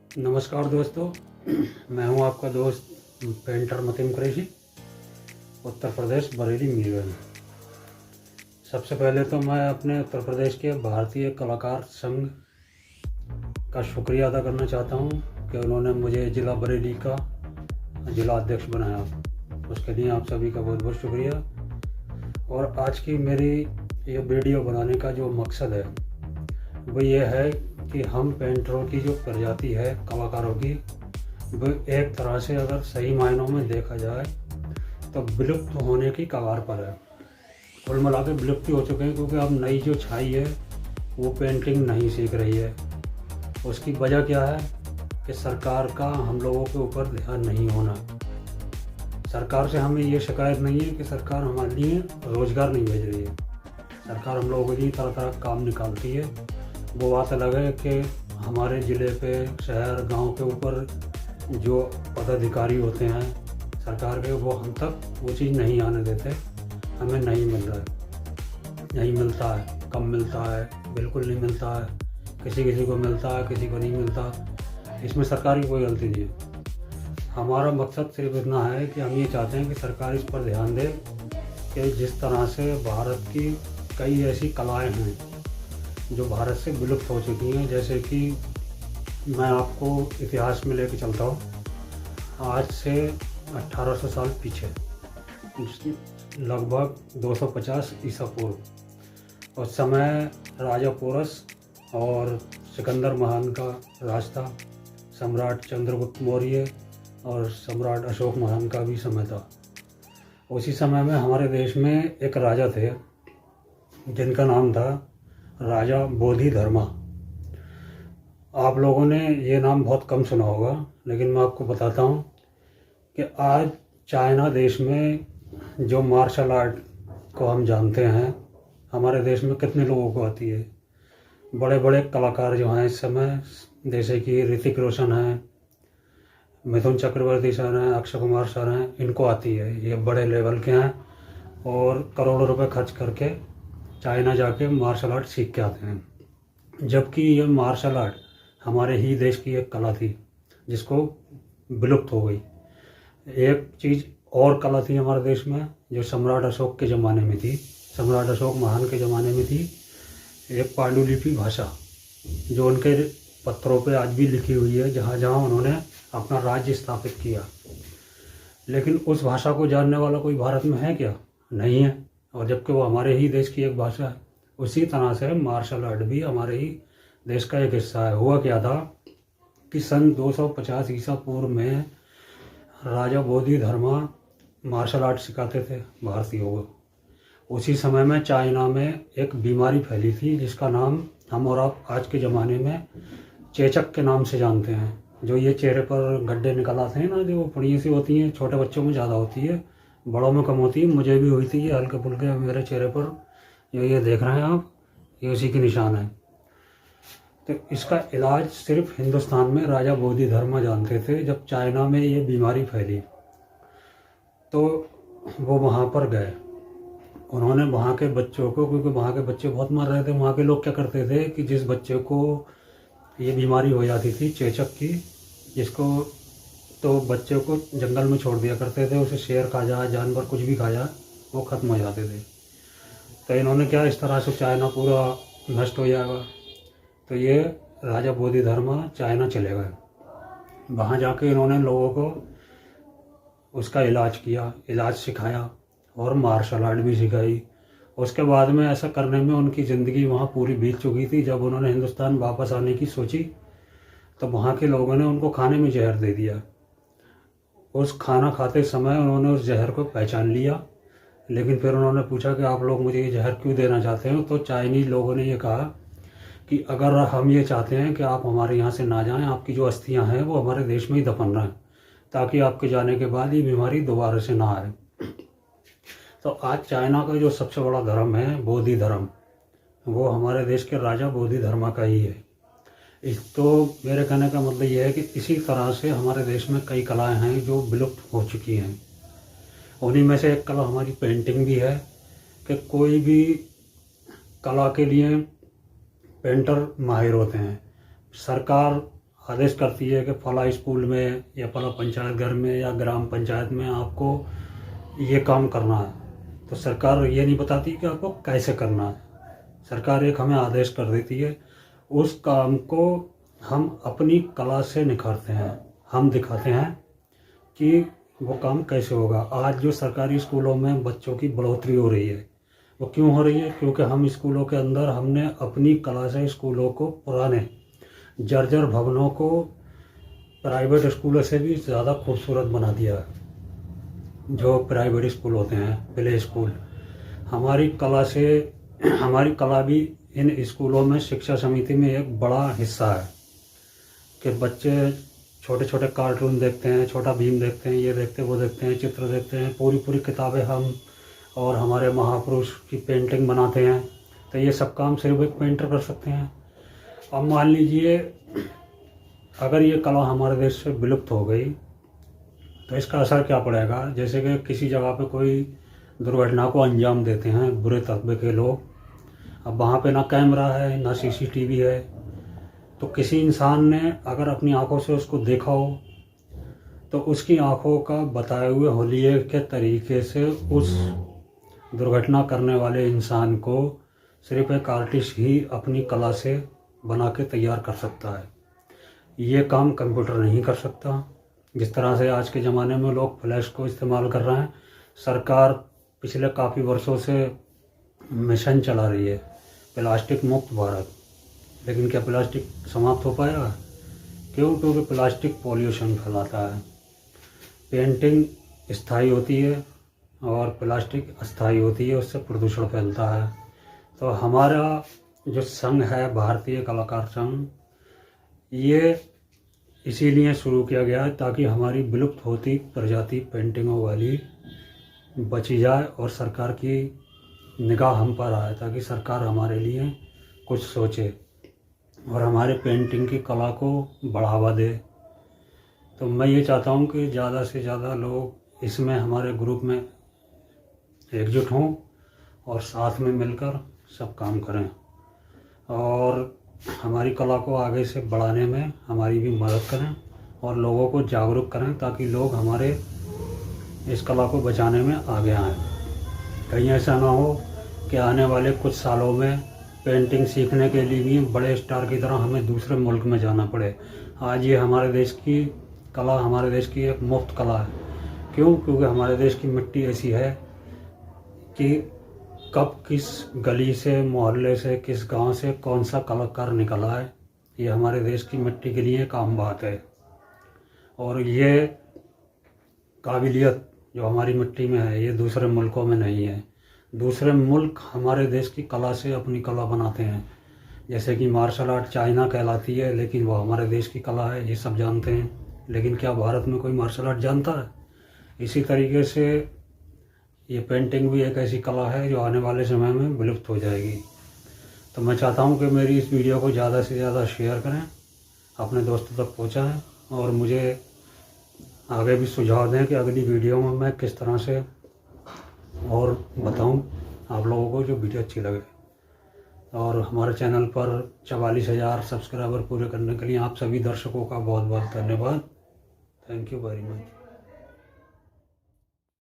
नमस्कार दोस्तों। मैं हूं आपका दोस्त पेंटर मतीम कुरैशी, उत्तर प्रदेश बरेली मीरगंज। सबसे पहले तो मैं अपने उत्तर प्रदेश के भारतीय कलाकार संघ का शुक्रिया अदा करना चाहता हूं कि उन्होंने मुझे जिला बरेली का जिला अध्यक्ष बनाया। उसके लिए आप सभी का बहुत बहुत शुक्रिया। और आज की मेरी ये वीडियो बनाने का जो मकसद है वो ये है कि हम पेंटरों की जो प्रजाति है कलाकारों की, वो एक तरह से अगर सही मायनों में देखा जाए तो विलुप्त होने की कगार पर है। कुल मिला के विलुप्त हो चुके हैं, क्योंकि अब नई जो छाई है वो पेंटिंग नहीं सीख रही है। उसकी वजह क्या है कि सरकार का हम लोगों के ऊपर ध्यान नहीं होना। सरकार से हमें ये शिकायत नहीं है कि सरकार हमारे लिए रोज़गार नहीं भेज रही है। सरकार हम लोगों के लिए तरह तरह का काम निकालती है। वो बात अलग है कि हमारे ज़िले पे, शहर, गांव के ऊपर जो पदाधिकारी होते हैं सरकार के, वो हम तक वो चीज़ नहीं आने देते। हमें नहीं मिल रहा है, नहीं मिलता है, कम मिलता है, बिल्कुल नहीं मिलता है, किसी किसी को मिलता है, किसी को नहीं मिलता। इसमें सरकार की कोई गलती नहीं है। हमारा मकसद सिर्फ इतना है कि हम ये चाहते हैं कि सरकार इस पर ध्यान दे कि जिस तरह से भारत की कई ऐसी कलाएँ हैं जो भारत से विलुप्त हो चुकी हैं। जैसे कि मैं आपको इतिहास में लेके चलता हूँ। आज से 1800 साल पीछे, लगभग 250 ईसा पूर्व, उस समय राजा पोरस और सिकंदर महान का राज था। सम्राट चंद्रगुप्त मौर्य और सम्राट अशोक महान का भी समय था। उसी समय में हमारे देश में एक राजा थे जिनका नाम था राजा बोधिधर्मा। आप लोगों ने ये नाम बहुत कम सुना होगा, लेकिन मैं आपको बताता हूँ कि आज चाइना देश में जो मार्शल आर्ट को हम जानते हैं, हमारे देश में कितने लोगों को आती है। बड़े बड़े कलाकार जो हैं इस समय, जैसे कि ऋतिक रोशन हैं, मिथुन चक्रवर्ती सर हैं, अक्षय कुमार सर हैं, इनको आती है। ये बड़े लेवल के हैं और करोड़ों रुपए खर्च करके चाइना जाके मार्शल आर्ट सीख के आते हैं। जबकि ये मार्शल आर्ट हमारे ही देश की एक कला थी जिसको विलुप्त हो गई। एक चीज़ और कला थी हमारे देश में जो सम्राट अशोक के ज़माने में थी, सम्राट अशोक महान के ज़माने में थी। एक पांडुलिपि भाषा जो उनके पत्रों पे आज भी लिखी हुई है, जहाँ जहाँ उन्होंने अपना राज्य स्थापित किया। लेकिन उस भाषा को जानने वाला कोई भारत में है क्या? नहीं है। और जबकि वो हमारे ही देश की एक भाषा है। उसी तरह से मार्शल आर्ट भी हमारे ही देश का एक हिस्सा है। हुआ क्या था कि सन 250 ईसा पूर्व में राजा बोधिधर्मा मार्शल आर्ट सिखाते थे भारतीयों को। उसी समय में चाइना में एक बीमारी फैली थी जिसका नाम हम और आप आज के ज़माने में चेचक के नाम से जानते हैं। जो ये चेहरे पर गड्ढे निकल आते हैं ना, जो पुड़ियाँ सी होती हैं, छोटे बच्चों में ज़्यादा होती है, बड़ों में कम होती है। मुझे भी हुई थी ये हल्के फुल्के मेरे चेहरे पर। ये देख रहे हैं आप, ये उसी के निशान है। तो इसका इलाज सिर्फ हिंदुस्तान में राजा बोधिधर्मा जानते थे। जब चाइना में ये बीमारी फैली तो वो वहाँ पर गए। उन्होंने वहाँ के बच्चों को, क्योंकि वहाँ के बच्चे बहुत मर रहे थे, वहाँ के लोग क्या करते थे कि जिस बच्चे को ये बीमारी हो जाती थी चेचक की, जिसको, तो बच्चे को जंगल में छोड़ दिया करते थे। उसे शेर खा जाए, जानवर कुछ भी खा जाए, वो ख़त्म हो जाते थे। तो इन्होंने क्या, इस तरह से चाइना पूरा नष्ट हो जाएगा। तो ये राजा बोधिधर्मा चाइना चले गए। वहाँ जाके इन्होंने लोगों को उसका इलाज किया, इलाज सिखाया और मार्शल आर्ट भी सिखाई। उसके बाद में ऐसा करने में उनकी ज़िंदगी वहाँ पूरी बीत चुकी थी। जब उन्होंने हिंदुस्तान वापस आने की सोची तो वहाँ के लोगों ने उनको खाने में जहर दे दिया। उस खाना खाते समय उन्होंने उस जहर को पहचान लिया, लेकिन फिर उन्होंने पूछा कि आप लोग मुझे ये जहर क्यों देना चाहते हो? तो चाइनीज़ लोगों ने ये कहा कि अगर हम ये चाहते हैं कि आप हमारे यहाँ से ना जाएं, आपकी जो अस्थियाँ हैं वो हमारे देश में ही दफन रहें, ताकि आपके जाने के बाद ये बीमारी दोबारा से ना आए। तो आज चाइना का जो सबसे बड़ा धर्म है बोधि धर्म, वो हमारे देश के राजा बोधिधर्मा का ही है। तो मेरे कहने का मतलब ये है कि इसी तरह से हमारे देश में कई कलाएं हैं जो विलुप्त हो चुकी हैं। उन्हीं में से एक कला हमारी पेंटिंग भी है कि कोई भी कला के लिए पेंटर माहिर होते हैं। सरकार आदेश करती है कि फला स्कूल में या फला पंचायत घर में या ग्राम पंचायत में आपको ये काम करना है, तो सरकार ये नहीं बताती कि आपको कैसे करना है। सरकार एक हमें आदेश कर देती है, उस काम को हम अपनी कला से निखारते हैं, हम दिखाते हैं कि वो काम कैसे होगा। आज जो सरकारी स्कूलों में बच्चों की बढ़ोतरी हो रही है, वो क्यों हो रही है? क्योंकि हम स्कूलों के अंदर हमने अपनी कला से स्कूलों को, पुराने जर्जर भवनों को प्राइवेट स्कूलों से भी ज़्यादा खूबसूरत बना दिया है। जो प्राइवेट स्कूल होते हैं, प्ले स्कूल, हमारी कला से, हमारी कला भी इन स्कूलों में शिक्षा समिति में एक बड़ा हिस्सा है कि बच्चे छोटे छोटे कार्टून देखते हैं, छोटा भीम देखते हैं, ये देखते हैं, वो देखते हैं, चित्र देखते हैं, पूरी पूरी किताबें हम और हमारे महापुरुष की पेंटिंग बनाते हैं। तो ये सब काम सिर्फ एक पेंटर कर सकते हैं। अब मान लीजिए अगर ये कला हमारे देश से विलुप्त हो गई तो इसका असर क्या पड़ेगा? जैसे कि किसी जगह पे कोई दुर्घटना को अंजाम देते हैं बुरे तबके के लोग, अब वहाँ पे ना कैमरा है ना CCTV है, तो किसी इंसान ने अगर अपनी आंखों से उसको देखा हो तो उसकी आंखों का बताए हुए हुलिये के तरीके से उस दुर्घटना करने वाले इंसान को सिर्फ एक आर्टिस्ट ही अपनी कला से बना के तैयार कर सकता है। ये काम कंप्यूटर नहीं कर सकता। जिस तरह से आज के ज़माने में लोग फ्लैश को इस्तेमाल कर रहे हैं, सरकार पिछले काफ़ी वर्षों से मिशन चला रही है प्लास्टिक मुक्त भारत, लेकिन क्या प्लास्टिक समाप्त हो पाएगा? क्यों? क्योंकि प्लास्टिक पॉल्यूशन फैलाता है। पेंटिंग स्थायी होती है और प्लास्टिक अस्थायी होती है, उससे प्रदूषण फैलता है। तो हमारा जो संघ है, भारतीय कलाकार संघ, ये इसीलिए शुरू किया गया है ताकि हमारी विलुप्त होती प्रजाति पेंटिंगों वाली बची जाए और सरकार की निगाह हम पर आए, ताकि सरकार हमारे लिए कुछ सोचे और हमारे पेंटिंग की कला को बढ़ावा दे। तो मैं ये चाहता हूँ कि ज़्यादा से ज़्यादा लोग इसमें हमारे ग्रुप में एकजुट हों और साथ में मिलकर सब काम करें और हमारी कला को आगे से बढ़ाने में हमारी भी मदद करें और लोगों को जागरूक करें, ताकि लोग हमारे इस कला को बचाने में आगे आएँ। कहीं ऐसा ना हो कि आने वाले कुछ सालों में पेंटिंग सीखने के लिए भी बड़े स्टार की तरह हमें दूसरे मुल्क में जाना पड़े। आज ये हमारे देश की कला, हमारे देश की एक मुफ्त कला है। क्यों? क्योंकि हमारे देश की मिट्टी ऐसी है कि कब किस गली से, मोहल्ले से, किस गांव से कौन सा कलाकार निकला है, ये हमारे देश की मिट्टी के लिए काम बात है। और ये काबिलियत जो हमारी मिट्टी में है, ये दूसरे मुल्कों में नहीं है। दूसरे मुल्क हमारे देश की कला से अपनी कला बनाते हैं, जैसे कि मार्शल आर्ट चाइना कहलाती है, लेकिन वो हमारे देश की कला है, ये सब जानते हैं। लेकिन क्या भारत में कोई मार्शल आर्ट जानता है? इसी तरीके से ये पेंटिंग भी एक ऐसी कला है जो आने वाले समय में विलुप्त हो जाएगी। तो मैं चाहता हूँ कि मेरी इस वीडियो को ज़्यादा से ज़्यादा शेयर करें, अपने दोस्तों तक पहुँचाएँ और मुझे आगे भी सुझाव दें कि अगली वीडियो में मैं किस तरह से और बताऊं आप लोगों को जो वीडियो अच्छी लगे। और हमारे चैनल पर 44,000 सब्सक्राइबर पूरे करने के लिए आप सभी दर्शकों का बहुत बहुत धन्यवाद। Thank you very much.